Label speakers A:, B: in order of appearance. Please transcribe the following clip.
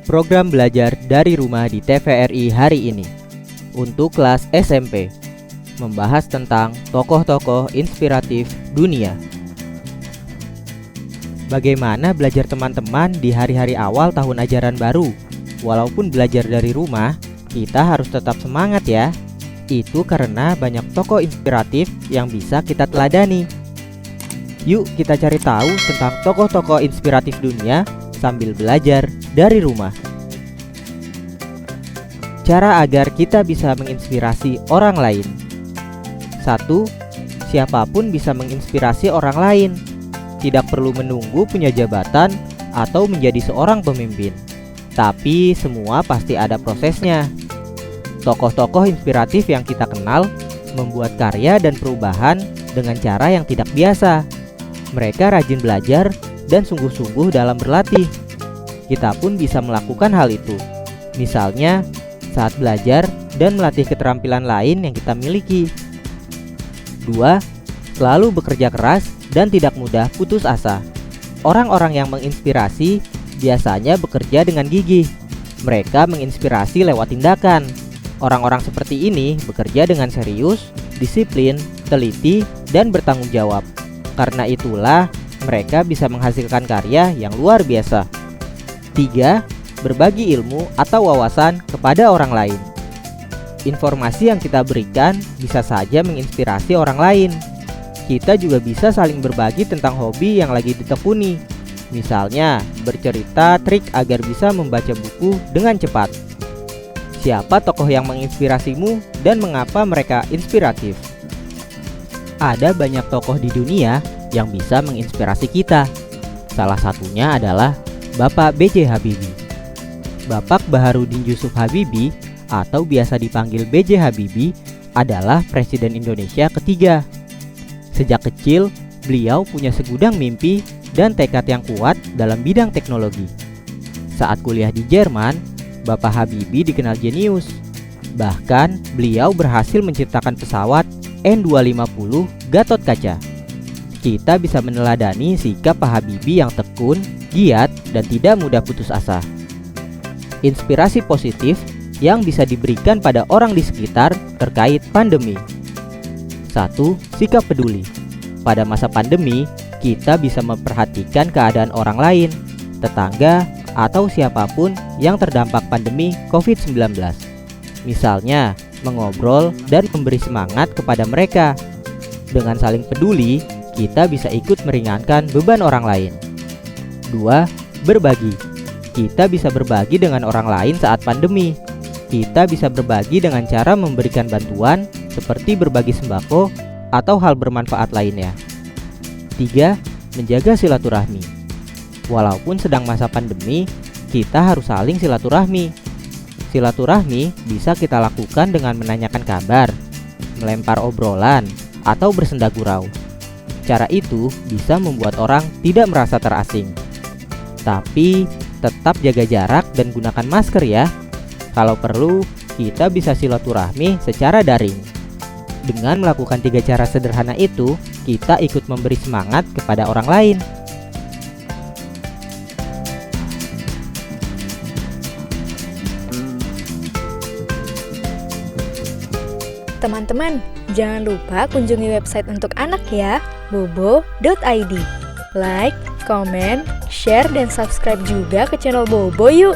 A: program belajar dari rumah di TVRI hari ini. Untuk kelas SMP, membahas tentang tokoh-tokoh inspiratif dunia. Bagaimana belajar teman-teman di hari-hari awal tahun ajaran baru? Walaupun belajar dari rumah, kita harus tetap semangat ya. Itu karena banyak tokoh inspiratif yang bisa kita teladani. Yuk kita cari tahu tentang tokoh-tokoh inspiratif dunia sambil belajar dari rumah. Cara agar kita bisa menginspirasi orang lain. 1. Siapapun bisa menginspirasi orang lain. Tidak perlu menunggu punya jabatan atau menjadi seorang pemimpin. Tapi semua pasti ada prosesnya. Tokoh-tokoh inspiratif yang kita kenal membuat karya dan perubahan dengan cara yang tidak biasa. Mereka rajin belajar dan sungguh-sungguh dalam berlatih. Kita pun bisa melakukan hal itu. Misalnya, saat belajar dan melatih keterampilan lain yang kita miliki. 2. Selalu bekerja keras dan tidak mudah putus asa. Orang-orang yang menginspirasi biasanya bekerja dengan gigih. Mereka menginspirasi lewat tindakan. Orang-orang seperti ini bekerja dengan serius, disiplin, teliti, dan bertanggung jawab. Karena itulah mereka bisa menghasilkan karya yang luar biasa. 3. Berbagi ilmu atau wawasan kepada orang lain. Informasi yang kita berikan bisa saja menginspirasi orang lain. Kita juga bisa saling berbagi tentang hobi yang lagi ditekuni. Misalnya, bercerita trik agar bisa membaca buku dengan cepat. Siapa tokoh yang menginspirasimu dan mengapa mereka inspiratif? Ada banyak tokoh di dunia yang bisa menginspirasi kita. Salah satunya adalah Bapak B.J. Habibie. Bapak Baharudin Yusuf Habibie atau biasa dipanggil B.J. Habibie adalah Presiden Indonesia ketiga. Sejak kecil, beliau punya segudang mimpi dan tekad yang kuat dalam bidang teknologi. Saat kuliah di Jerman, Bapak Habibie dikenal jenius. Bahkan, beliau berhasil menciptakan pesawat N250 Gatot Kaca. Kita bisa meneladani sikap Pak Habibie yang tekun, giat, dan tidak mudah putus asa. Inspirasi positif yang bisa diberikan pada orang di sekitar terkait pandemi. 1. Sikap peduli. Pada masa pandemi, kita bisa memperhatikan keadaan orang lain, tetangga, atau siapapun yang terdampak pandemi COVID-19. Misalnya, mengobrol dan memberi semangat kepada mereka. Dengan saling peduli, kita bisa ikut meringankan beban orang lain. 2. Berbagi. Kita bisa berbagi dengan orang lain saat pandemi. Kita bisa berbagi dengan cara memberikan bantuan seperti berbagi sembako atau hal bermanfaat lainnya. 3. Menjaga silaturahmi. Walaupun sedang masa pandemi, kita harus saling silaturahmi. Silaturahmi bisa kita lakukan dengan menanyakan kabar, melempar obrolan, atau bersenda gurau. Cara itu bisa membuat orang tidak merasa terasing. Tapi tetap jaga jarak dan gunakan masker ya. Kalau perlu, kita bisa silaturahmi secara daring. Dengan melakukan 3 cara sederhana itu, kita ikut memberi semangat kepada orang lain.
B: Teman-teman, jangan lupa kunjungi website untuk anak ya, bobo.id. Like, comment, share, dan subscribe juga ke channel Bobo yuk!